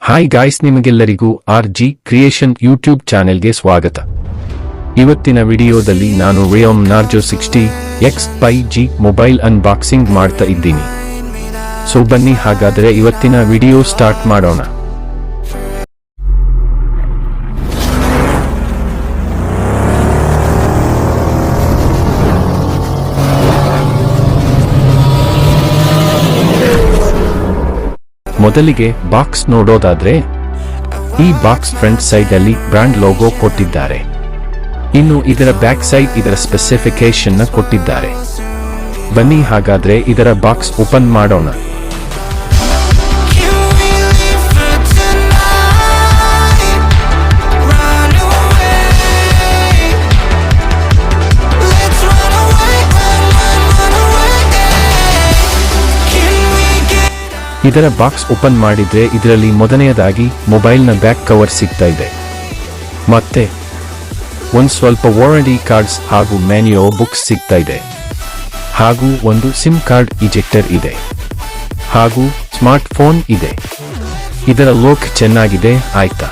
Hi guys, ನಿಮಗೆಲ್ಲರಿಗೂ RG creation YouTube ಚಾನೆಲ್ಗೆ ಸ್ವಾಗತ. ಇವತ್ತಿನ ವಿಡಿಯೋದಲ್ಲಿ ನಾನು Realme Narzo 60X 5G mobile unboxing ಮಾಡ್ತಾ ಇದ್ದೀನಿ. ಸೊ ಬನ್ನಿ ಹಾಗಾದರೆ ಇವತ್ತಿನ ವಿಡಿಯೋ ಸ್ಟಾರ್ಟ್ ಮಾಡೋಣ. ಮೊದಲಿಗೆ ಬಾಕ್ಸ್ ನೋಡೋದಾದ್ರೆ, ಈ ಬಾಕ್ಸ್ ಫ್ರಂಟ್ ಸೈಡ್ ಅಲ್ಲಿ ಬ್ರಾಂಡ್ ಲೋಗೋ ಕೊಟ್ಟಿದ್ದಾರೆ. ಇನ್ನು ಇದರ ಬ್ಯಾಕ್ ಸೈಡ್ ಇದರ ಸ್ಪೆಸಿಫಿಕೇಶನ್ ನ ಕೊಟ್ಟಿದ್ದಾರೆ. ಬನ್ನಿ ಹಾಗಾದ್ರೆ ಇದರ ಬಾಕ್ಸ್ ಓಪನ್ ಮಾಡೋಣ. ಇದರ ಬಾಕ್ಸ್ ಓಪನ್ ಮಾಡಿದ್ರೆ ಇದರಲ್ಲಿ ಮೊದಲನೆಯದಾಗಿ ಮೊಬೈಲ್ನ ಬ್ಯಾಕ್ ಕವರ್ ಸಿಗ್ತಾ ಇದೆ. ಮತ್ತೆ ಒಂದು ಸ್ವಲ್ಪ ವಾರಂಟಿ ಕಾರ್ಡ್ಸ್ ಹಾಗೂ ಮ್ಯಾನ್ಯುಯಲ್ ಬುಕ್ಸ್ ಸಿಗ್ತಾ ಇದೆ. ಹಾಗೂ ಒಂದು ಸಿಮ್ ಕಾರ್ಡ್ ಇಜೆಕ್ಟರ್ ಇದೆ. ಹಾಗೂ ಸ್ಮಾರ್ಟ್ ಫೋನ್ ಇದೆ. ಇದರ ಲುಕ್ ಚೆನ್ನಾಗಿದೆ ಆಯ್ತಾ.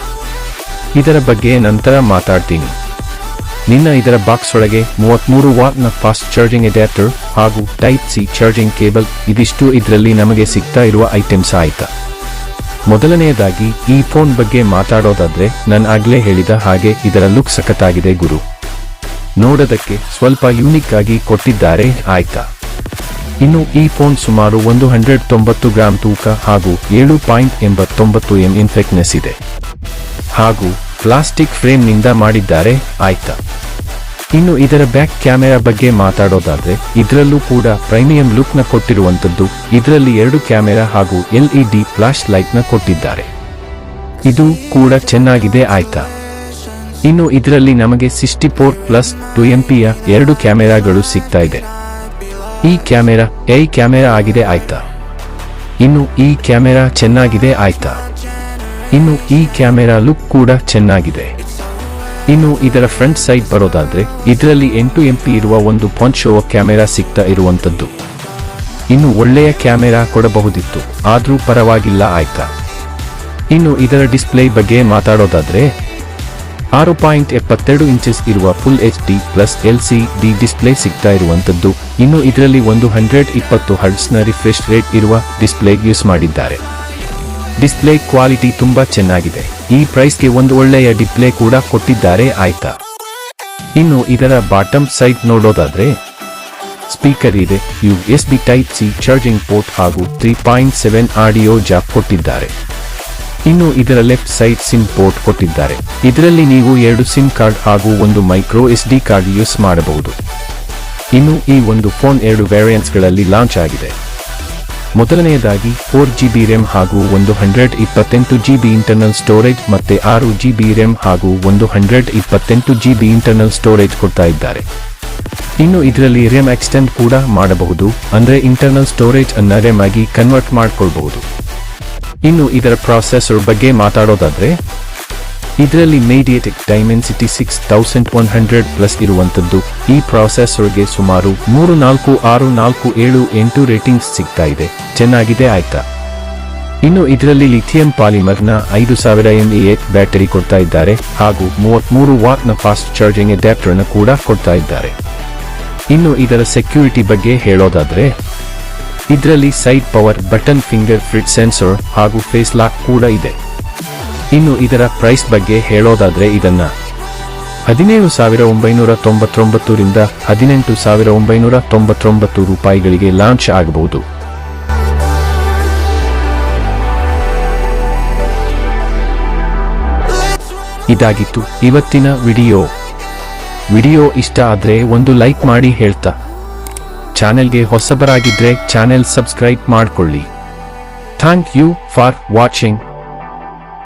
ಇದರ ಬಗ್ಗೆ ನಂತರ ಮಾತಾಡ್ತೀನಿ. ಇದರ ಬಾಕ್ಸ್ ಒಳಗೆ 33 ವಾಟ್ನ ಫಾಸ್ಟ್ ಚಾರ್ಜಿಂಗ್ ಅಡ್ಯಾಪ್ಟರ್ ಹಾಗೂ ಟೈಪ್ ಸಿ ಚಾರ್ಜಿಂಗ್ ಕೇಬಲ್ ಇದಿಷ್ಟು ಇದರಲ್ಲಿ ನಮಗೆ ಸಿಗ್ತಾ ಇರುವ ಐಟಮ್ಸ್ ಆಯ್ತಾ. ಮೊದಲನೆಯದಾಗಿ ಈ ಫೋನ್ ಬಗ್ಗೆ ಮಾತಾಡೋದಾದ್ರೆ, ನಾನು ಆಗ್ಲೇ ಹೇಳಿದ ಹಾಗೆ ಇದರ ಲುಕ್ ಸಖತ್ತಾಗಿದೆ ಗುರು. ನೋಡೋದಕ್ಕೆ ಸ್ವಲ್ಪ ಯೂನಿಕ್ ಆಗಿ ಕೊಟ್ಟಿದ್ದಾರೆ ಆಯ್ತಾ. ಇನ್ನು ಈ ಫೋನ್ ಸುಮಾರು 190 ಗ್ರಾಂ ತೂಕ ಹಾಗೂ 7.89 mm ಥಿಕ್ನೆಸ್ ಇದೆ. ಹಾಗೂ ಪ್ಲಾಸ್ಟಿಕ್ ಫ್ರೇಮ್ ನಿಂದ ಮಾಡಿದ್ದಾರೆ ಆಯ್ತಾ. ಇನ್ನು ಇದರ ಬ್ಯಾಕ್ ಕ್ಯಾಮೆರಾ ಬಗ್ಗೆ ಮಾತಾಡೋದಾದ್ರೆ, ಇದರಲ್ಲೂ ಕೂಡ ಪ್ರೀಮಿಯಂ ಲುಕ್ ನ ಕೊಟ್ಟಿರುವಂತದ್ದು. ಇದರಲ್ಲಿ 2 ಕ್ಯಾಮೆರಾ ಹಾಗೂ LED ಫ್ಲಾಶ್ ಲೈಟ್ ನ ಕೊಟ್ಟಿದ್ದಾರೆ. ಇದು ಕೂಡ ಚೆನ್ನಾಗಿದೆ ಆಯ್ತಾ. ಇನ್ನು ಇದರಲ್ಲಿ ನಮಗೆ 64+2 MP ಯ 2 ಕ್ಯಾಮೆರಾಗಳು ಸಿಗ್ತಾ ಇದೆ. ಈ ಕ್ಯಾಮೆರಾ ಕ್ಯಾಮೆರಾ ಆಗಿದೆ ಆಯ್ತಾ. ಇನ್ನು ಈ ಕ್ಯಾಮೆರಾ ಚೆನ್ನಾಗಿದೆ ಆಯ್ತಾ. ಇನ್ನು ಈ ಕ್ಯಾಮೆರಾ ಲುಕ್ ಕೂಡ ಚೆನ್ನಾಗಿದೆ. ಇನ್ನು ಇದರ ಫ್ರಂಟ್ ಸೈಡ್ ಬರೋದಾದ್ರೆ, ಇದರಲ್ಲಿ 8 MP ಇರುವ ಒಂದು ಪಾಂಚ್ ಕ್ಯಾಮೆರಾ ಸಿಗ್ತಾ ಇರುವಂತದ್ದು. ಇನ್ನು ಒಳ್ಳೆಯ ಕ್ಯಾಮೆರಾ ಕೊಡಬಹುದಿತ್ತು, ಆದ್ರೂ ಪರವಾಗಿಲ್ಲ ಆಯ್ತಾ. ಇನ್ನು ಇದರ ಡಿಸ್ಪ್ಲೇ ಬಗ್ಗೆ ಮಾತಾಡೋದಾದ್ರೆ, 6.72 ಇಂಚಸ್ ಇರುವ ಫುಲ್ HD+LCD ಡಿಸ್ಪ್ಲೇ ಸಿಗ್ತಾ ಇರುವಂತದ್ದು. ಇನ್ನು ಇದರಲ್ಲಿ 120 Hz ನ ರಿಫ್ರೆಶ್ ರೇಟ್ ಇರುವ ಡಿಸ್ಪ್ಲೇ ಯೂಸ್ ಮಾಡಿದ್ದಾರೆ. ಡಿಸ್ಪ್ಲೇ ಕ್ವಾಲಿಟಿ ತುಂಬಾ ಚೆನ್ನಾಗಿದೆ. ಈ ಪ್ರೈಸ್ಗೆ ಒಂದು ಒಳ್ಳೆಯ ಡಿಸ್ಪ್ಲೇ ಕೂಡ ಕೊಟ್ಟಿದ್ದಾರೆ ಆಯ್ತಾ. ಇನ್ನು ಇದರ ಬಾಟಮ್ ಸೈಡ್ ನೋಡೋದಾದ್ರೆ, ಸ್ಪೀಕರ್ ಇದೆ, USB type C charging port ಹಾಗೂ 3.7 ಆಡಿಯೋ ಜಾಕ್ ಕೊಟ್ಟಿದ್ದಾರೆ. ಇನ್ನು ಇದರ ಲೆಫ್ಟ್ ಸೈಡ್ ಸಿಮ್ ಪೋರ್ಟ್ ಕೊಟ್ಟಿದ್ದಾರೆ. ಇದರಲ್ಲಿ ನೀವು 2 ಸಿಮ್ ಕಾರ್ಡ್ ಹಾಗೂ ಒಂದು ಮೈಕ್ರೋ SD ಕಾರ್ಡ್ ಯೂಸ್ ಮಾಡಬಹುದು. ಇನ್ನು ಈ ಒಂದು ಫೋನ್ 2 ವೇರಿಯಂಟ್ಸ್ ಗಳಲ್ಲಿ ಲಾಂಚ್ ಆಗಿದೆ. ಮೊದಲನೆಯದಾಗಿ 4GB RAM ಹಾಗೂ 128GB ಇಂಟರ್ನಲ್ ಸ್ಟೋರೇಜ್ ಮತ್ತೆ 6GB RAM ಹಾಗೂ 128GB ಇಂಟರ್ನಲ್ ಸ್ಟೋರೇಜ್ ಕೊಡ್ತಾ ಇದ್ದಾರೆ. ಇನ್ನು ಇದರಲ್ಲಿ RAM ಎಕ್ಸ್ಟೆಂಡ್ ಕೂಡ ಮಾಡಬಹುದು, ಅಂದ್ರೆ ಇಂಟರ್ನಲ್ ಸ್ಟೋರೇಜ್ ಅನ್ನ RAM ಆಗಿ ಕನ್ವರ್ಟ್ ಮಾಡ್ಕೊಳ್ಬಹುದು. ಇನ್ನು ಇದರ ಪ್ರಾಸೆಸರ್ ಬಗ್ಗೆ ಮಾತಾಡೋದಾದ್ರೆ, ಇದರಲ್ಲಿ MediaTek Dimensity 6100+ ಇರುವಂತದ್ದು. ಈ ಪ್ರಾಸೆಸರ್ಗೆ ಸುಮಾರು 34647 ರೇಟಿಂಗ್ಸ್ ಸಿಗ್ತಾ ಇದೆ. ಚೆನ್ನಾಗಿದೆ ಆಯ್ತಾ. ಇನ್ನು ಇದರಲ್ಲಿ ಲಿಥಿಯಂ ಪಾಲಿಮರ್ನ 5000 mAh ಬ್ಯಾಟರಿ ಕೊಡ್ತಾ ಇದ್ದಾರೆ ಹಾಗೂ 33 ವಾಟ್ನ ಫಾಸ್ಟ್ ಚಾರ್ಜಿಂಗ್ ಅಡ್ಯಾಪ್ಟರ್ನ ಕೂಡ ಕೊಡ್ತಾ ಇದ್ದಾರೆ. ಇನ್ನು ಇದರ ಸೆಕ್ಯೂರಿಟಿ ಬಗ್ಗೆ ಹೇಳೋದಾದ್ರೆ, ಇದರಲ್ಲಿ side power button, finger print sensor ಹಾಗೂ ಫೇಸ್ ಲಾಕ್ ಕೂಡ ಇದೆ. ಇನ್ನು ಇದರ ಪ್ರೈಸ್ ಬಗ್ಗೆ ಹೇಳೋದಾದ್ರೆ, ಇದನ್ನ 17,999 ರಿಂದ 18,999 ರೂಪಾಯಿಗಳಿಗೆ ಲಾಂಚ್ ಆಗಬಹುದು. ಇದಾಗಿತ್ತು ಇವತ್ತಿನ ವಿಡಿಯೋ ಇಷ್ಟ ಆದ್ರೆ ಒಂದು ಲೈಕ್ ಮಾಡಿ ಹೇಳ್ತಾ, ಚಾನೆಲ್ಗೆ ಹೊಸಬರಾಗಿದ್ರೆ ಚಾನೆಲ್ ಸಬ್ಸ್ಕ್ರೈಬ್ ಮಾಡ್ಕೊಳ್ಳಿ. Thank you for watching.